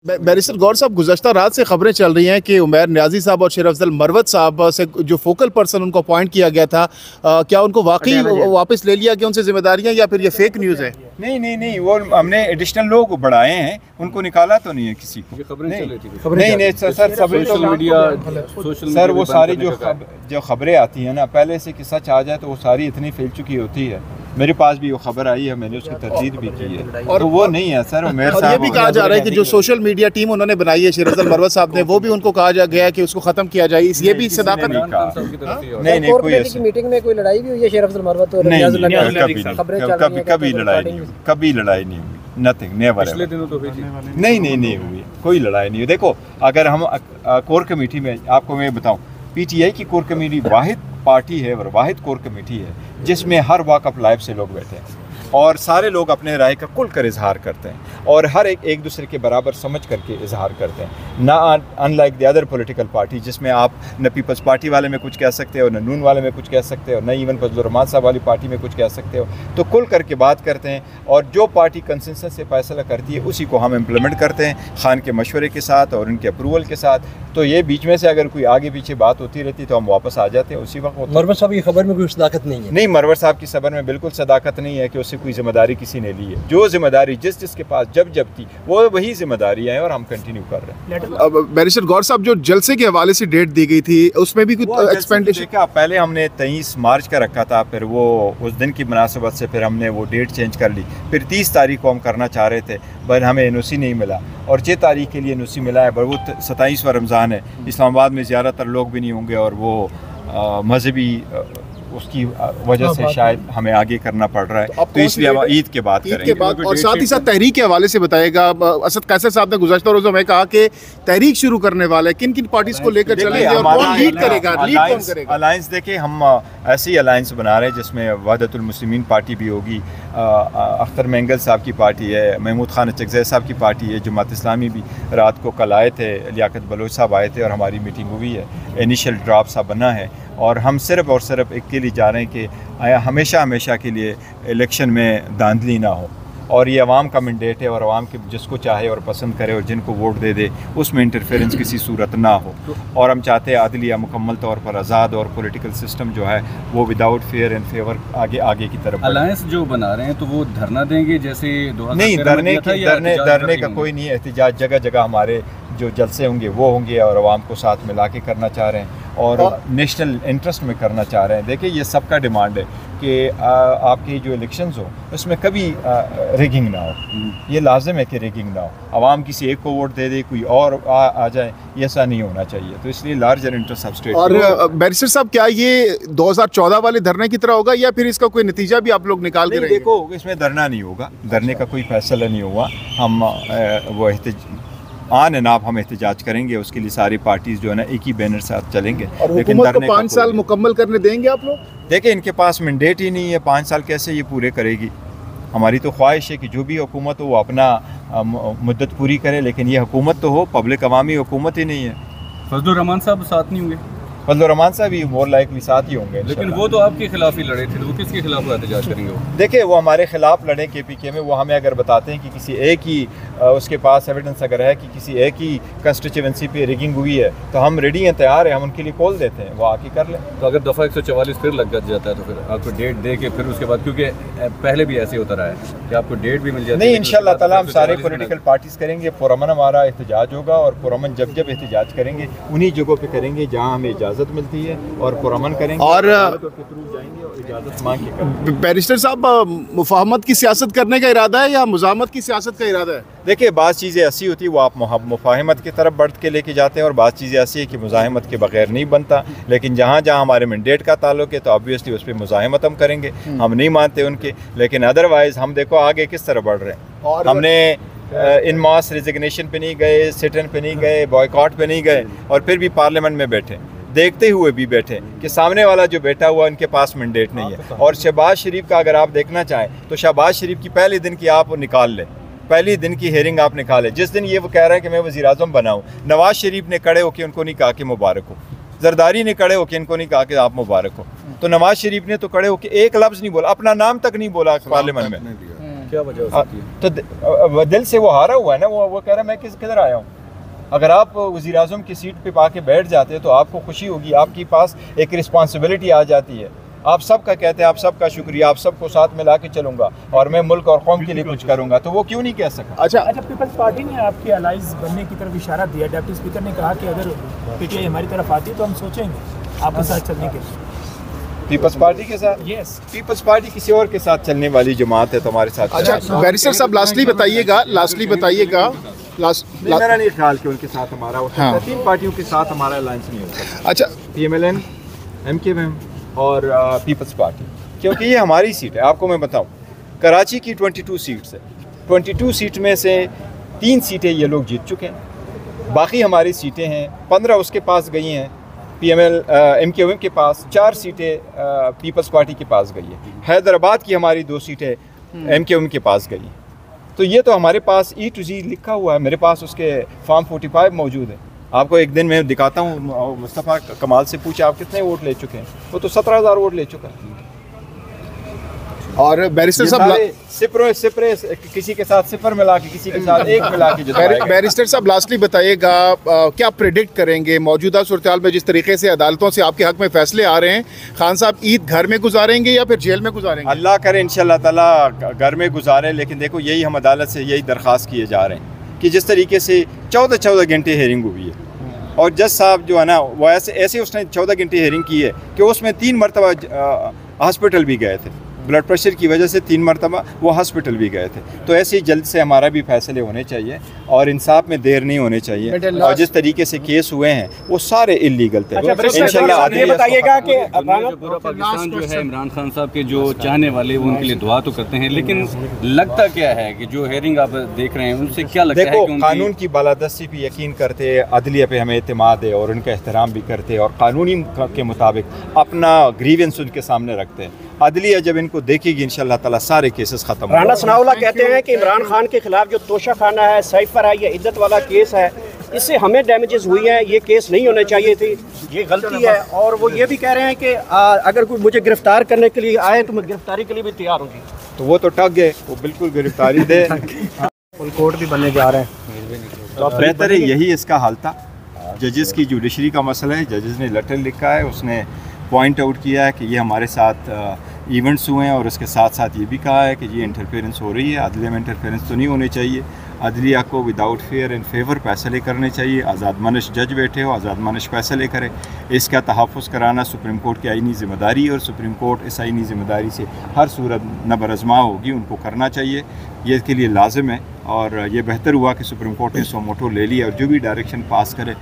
Barrister गौर साहब, गुज़श्ता रात से खबरें चल रही हैं कि उमैर नियाज़ी साहब और शेर अफजल मरवत साहब से जो फोकल पर्सन उनको अपॉइंट किया गया था, क्या उनको वाकई वापस ले लिया गया उनसे जिम्मेदारियां, या फिर ये फेक न्यूज़ है? नहीं, वो हमने एडिशनल लोग बढ़ाए हैं, उनको निकाला तो नहीं है किसी को। नहीं सर, सोशल मीडिया सर वो सारी जो खबरें आती हैं ना, पहले से कि सच आ जाए तो वो सारी इतनी फैल चुकी होती है। मेरे पास भी वो खबर आई है, मैंने उसकी तरदीद भी की है, और तो वो नहीं है सर। उमैर साहब, ये भी कहा जा रहा है कि जो सोशल मीडिया टीम उन्होंने बनाई है शेर अफजल मरवत साहब ने, वो भी उनको कहा गया कि उसको खत्म किया जाए, ये भी सदाकत नहीं कोई ऐसी मीटिंग में कोई लड़ाई भी हुई है शेर अफजल मरवत और कभी लड़ाई नहीं हुई, नथिंग, नेवर। पिछले दिनों तो नहीं हुई, कोई लड़ाई नहीं हुई। देखो, अगर हम कोर कमेटी में, आपको मैं बताऊं, पीटीआई की कोर कमेटी वाहिद पार्टी है और वाहिद कोर कमेटी है जिसमें हर वॉक ऑफ लाइफ से लोग बैठे हैं और सारे लोग अपने राय का खुलकर इजहार करते हैं और हर एक दूसरे के बराबर समझ करके इजहार करते हैं। ना unlike the other political party जिसमें आप न पीपल्स पार्टी वाले में कुछ कह सकते हो, न नून वाले में कुछ कह सकते हो, न इवन फजलुर रहमान साहब वाली पार्टी में कुछ कह सकते हो। तो खुल करके बात करते हैं और जो पार्टी कंसेंसस से फैसला करती है उसी को हम इम्प्लीमेंट करते हैं, खान के मशवरे के साथ और उनके अप्रूवल के साथ। तो ये बीच में से अगर कोई आगे पीछे बात होती रहती तो हम वापस आ जाते हैं उसी वक्त। मरवत साहब की खबर में कोई सदाकत नहीं है? नहीं, मरवत साहब की खबर में बिल्कुल सदाकत नहीं है कि उससे कोई जिम्मेदारी किसी ने ली है। जो जिम्मेदारी जिसके पास जब थी वो वही जिम्मेदारी है और हम कंटिन्यू कर रहे हैं। अब बैरिस्टर गौर साहब, जो जलसे के हवाले से डेट दी गई थी उसमें भी कुछ एक्सपेंडिचर, पहले हमने 23 मार्च का रखा था, फिर वो उस दिन की मुनासिबत से फिर हमने वो डेट चेंज कर ली, फिर 30 तारीख को हम करना चाह रहे थे पर हमें एनओसी नहीं मिला और 6 तारीख के लिए एनओसी मिला है। पर वो 27वां रमज़ान है, इस्लामाबाद में ज़्यादातर लोग भी नहीं होंगे और वो मजहबी उसकी वजह से शायद हमें आगे करना पड़ रहा है, तो इसलिए हम ईद के बाद करेंगे। और साथ ही साथ तहरीक के हवाले से बताएगा, असद कैसर साहब ने गुज़श्ता रोज़ों में कहा कि तहरीक शुरू करने वाले किन पार्टीज को लेकर चलेंगे और कौन लीड करेगा, अलायंस देखिए, हम ऐसी अलायंस बना रहे हैं जिसमें वहदतुल मुस्लिमीन पार्टी भी होगी, अख्तर मेंगल साहब की पार्टी है, महमूद खान चकज़ई साहब की पार्टी है, जमात इस्लामी भी रात को कल आए थे, लियाकत बलोच साहब आए थे और हमारी मीटिंग हुई है, इनिशियल ड्राफ्ट सा बना है और हम सिर्फ़ और सिर्फ एक के लिए जा रहे हैं कि हमेशा के लिए इलेक्शन में धांधली ना हो और ये अवाम का मैंडेट है और अवाम के जिसको चाहे और पसंद करे और जिनको वोट दे दे उसमें इंटरफेरेंस किसी सूरत ना हो। और हम चाहते हैं अदलिया मुकम्मल तौर पर आज़ाद और पॉलिटिकल सिस्टम जो है वो विदाउट फेयर एंड फेवर आगे की तरफ। अलायंस जो बना रहे हैं तो वो धरना देंगे जैसे नहीं, धरने का कोई नहीं है। एहतिजाज जगह जगह हमारे जो जलसे होंगे वो होंगे और आवाम को साथ मिला के करना चाह रहे हैं और नेशनल इंटरेस्ट में करना चाह रहे हैं। देखिए, ये सबका डिमांड है कि आपके जो इलेक्शंस हो उसमें कभी रिगिंग ना हो, ये लाजिम है कि रिगिंग ना हो। आवाम किसी एक को वोट दे दे, कोई और आ जाए, ये ऐसा नहीं होना चाहिए। तो इसलिए लार्जर इंटरेस्ट ऑफ स्टेट। और बैरिस्टर साहब, क्या ये 2014 वाले धरने की तरह होगा या फिर इसका कोई नतीजा भी आप लोग निकाल के रहेंगे? देखो, इसमें धरना नहीं होगा, धरने का कोई फैसला नहीं हुआ। हम वो आन एंड आप हम एहतजाज करेंगे, उसके लिए सारी पार्टीज जो है ना एक ही बैनर साथ चलेंगे। लेकिन 5 साल मुकम्मल करने देंगे आप लोग? देखिए, इनके पास मैंडेट ही नहीं है, 5 साल कैसे ये पूरे करेगी। हमारी तो ख्वाहिश है कि जो भी हुकूमत हो वो अपना मुद्दत पूरी करे, लेकिन ये हुकूमत तो हो, पब्लिक अवामी हुकूमत ही नहीं है। फजलुर रहमान साहब साथ नहीं होंगे? फजलुर रहमान साहब भी मोर लाइकली साथ ही होंगे, लेकिन वो तो आपके खिलाफ ही लड़े थे, तो वो किसके खिलाफ एहतजाज करेंगे? वो देखिए, वो हमारे खिलाफ लड़े KPK में, वो हमें अगर बताते हैं कि किसी एक ही उसके पास एविडेंस अगर है कि किसी एक ही कंस्टिट्यूएंसी पे रिगिंग हुई है तो हम रेडी हैं, तैयार हैं, हम उनके लिए कॉल देते हैं, वो आके कर लें। तो अगर दफ़ा 144 फिर लग जाता है तो फिर आपको डेट दे के फिर उसके बाद, क्योंकि पहले भी ऐसे होता रहा है कि आपको डेट भी मिल जाती है। नहीं, इंशाअल्लाह ताला हम सारे पॉलिटिकल पार्टीज करेंगे, पुरअमन हमारा एहतजाज होगा और पुरअमन जब एहतजाज करेंगे उन्हीं जगहों पे करेंगे जहाँ हमें इजाज़त मिलती है और पुरअमन करेंगे और जाएंगे और इजाज़त मांग के। बैरिस्टर साहब, मुफाहमत की सियासत करने का इरादा है या मुज़ाहमत की सियासत का इरादा है? देखिए, बाज़ चीज़ें ऐसी होती है वो आप मुफाहमत की तरफ बढ़ के लेके जाते हैं और बाज़ चीज़ें ऐसी है कि मुज़ाहमत के बगैर नहीं बनता। लेकिन जहाँ जहाँ हमारे मैंडेट का ताल्लुक है तो ऑब्वियसली उस पर मुज़ाहमत हम करेंगे, हम नहीं मानते उनके। लेकिन अदरवाइज़ हम देखो आगे किस तरह बढ़ रहे हैं। हमने इन मास रिजिग्नेशन पे नहीं गए, सिटन पे नहीं गए, बॉयकॉट पे नहीं गए और फिर भी पार्लियामेंट में बैठे, देखते हुए भी बैठे कि सामने वाला जो बैठा हुआ उनके पास मैंडेट नहीं है। और शहबाज शरीफ का अगर आप देखना चाहें तो शहबाज शरीफ की पहले दिन की आप निकाल लें, पहली दिन की हेयरिंग आप निकालें, जिस दिन ये वो कह रहा है कि मैं वज़ीर आज़म बनाऊँ, नवाज शरीफ ने खड़े होकर उनको नहीं कहा कि मुबारक हो, जरदारी ने खड़े होकर इनको नहीं कहा कि आप मुबारक हो, तो नवाज शरीफ ने तो खड़े होकर एक लफ्ज़ नहीं बोला, अपना नाम तक नहीं बोला पार्लियामेंट में। क्या वजह हो सकती है? तो दिल से वो हारा हुआ है ना, वो कह रहा है मैं किधर आया हूँ। अगर आप वज़ीर आज़म की सीट पे आके बैठ जाते हैं तो आपको खुशी होगी, आपके पास एक रिस्पॉन्सिबिलिटी आ जाती है। आप सबका कहते हैं, आप सबका शुक्रिया, आप सबको साथ मिला के चलूँगा और मैं मुल्क और कौम के लिए कुछ करूँगा, तो वो क्यों नहीं कह सका? अच्छा, पीपल्स पार्टी ने आपके अलाइज बनने की तरफ इशारा दिया। डिप्टी स्पीकर ने कहा कि अगर पीटीआई हमारी तरफ आती है तो हम सोचेंगे आपके साथ चलने के लिए। पीपल्स पार्टी के साथ? यस। पीपल्स पार्टी किसी और के साथ चलने वाली जमात है, तो हमारे साथ। अच्छा बैरिस्टर साहब, लास्टली बताइएगा मेरा नहीं ख्याल कि उनके साथ हमारा हो सकता है। 3 पार्टियों के साथ हमारा अलायंस नहीं हो सकता। अच्छा, PMLN, MKM और पीपल्स पार्टी, क्योंकि ये हमारी सीट है। आपको मैं बताऊं, कराची की 22 सीट्स है, 22 सीट में से 3 सीटें ये लोग जीत चुके हैं, बाकी हमारी सीटें हैं। 15 उसके पास गई हैं, MKM के पास 4 सीटें पीपल्स पार्टी के पास गई है। हैदराबाद की हमारी 2 सीटें MKM के पास गई हैं। तो ये तो हमारे पास E to Z लिखा हुआ है, मेरे पास उसके फॉर्म 45 मौजूद है। आपको एक दिन मैं दिखाता हूँ। मुस्तफ़ा कमाल से पूछा आप कितने वोट ले चुके हैं, वो तो 17,000 वोट ले चुका है। और बैरिस्टर साहब सिपरे किसी के साथ 0 मिला के, किसी के साथ 1 मिला के जिताएगा। बैरिस्टर साहब लास्टली बताइएगा, क्या प्रेडिक्ट करेंगे मौजूदा सूरत में, जिस तरीके से अदालतों से आपके हक में फैसले आ रहे हैं, खान साहब ईद घर में गुजारेंगे या फिर जेल में गुजारेंगे? अल्लाह करे इंशाल्लाह ताला घर में गुजारे, लेकिन देखो यही हम अदालत से यही दरख्वास्त किए जा रहे हैं कि जिस तरीके से 14 घंटे हेयरिंग हुई है और जज साहब जो है ना वो ऐसे उसने 14 घंटे हेयरिंग की है कि उसमें 3 मरतबा हॉस्पिटल भी गए थे, ब्लड प्रेशर की वजह से 3 मरतबा वो हॉस्पिटल भी गए थे। तो ऐसे ही जल्द से हमारा भी फैसले होने चाहिए और इंसाफ में देर नहीं होनी चाहिए। और जिस तरीके से केस हुए हैं वो सारे इलीगल थे। इंशाल्लाह ये बताइएगा कि पूरा पाकिस्तान जो है इमरान खान साहब के जो चाहने वाले वो उनके लिए दुआ तो करते हैं, लेकिन लगता क्या है कि जो हेयरिंग आप देख रहे हैं उनसे क्या लगता है? देखो, कानून की बालादस्ती पे यकीन करते, अदलिया पे हमें एतमाद है और उनका एहतराम भी करते और कानूनी के मुताबिक अपना ग्रीवेंस उनके सामने रखते हैं। अदलिया जब इनको देखेगी इंशाल्लाह ताला सारे केसेस खत्म। राना सनाउल्लाह कहते हैं कि इमरान खान के खिलाफ जो तोशा खाना है, साइफर है, ये इद्दत वाला केस है, इससे हमें डैमेजेस हुई है, ये केस नहीं होने चाहिए थी, ये गलती है। और वो ये भी कह रहे हैं कि अगर कोई मुझे गिरफ्तार करने के लिए आए तो मैं गिरफ्तारी के लिए भी तैयार हूँ। तो वो तो टक गए, वो बिल्कुल गिरफ्तारी दे। फुल कोर्ट भी बनने जा रहे हैं, तो बेहतर है, यही इसका हल था। जजेस की जुडिशरी का मसला है, जजेस ने लेटर लिखा है, उसने पॉइंट आउट किया है कि ये हमारे साथ इवेंट्स हुए हैं और उसके साथ साथ ये भी कहा है कि ये इंटरफेरेंस हो रही है। अदलिया में इंटरफेरेंस तो नहीं होनी चाहिए, अदलिया को विदाउट फेयर एंड फेवर फैसले करने चाहिए। आज़ाद मनश जज बैठे हो, आज़ाद मनश फैसले करे, इसका तहफ़्फ़ुज़ कराना सुप्रीम कोर्ट की आईनी ज़िम्मेदारी है और सुप्रीम कोर्ट इस आईनी ज़िम्मेदारी से हर सूरत नबरज़मा होगी, उनको करना चाहिए, ये इसके लिए लाजिम है। और ये बेहतर हुआ कि सुप्रीम कोर्ट ने सो मोटो ले लिया और जो भी डायरेक्शन पास करे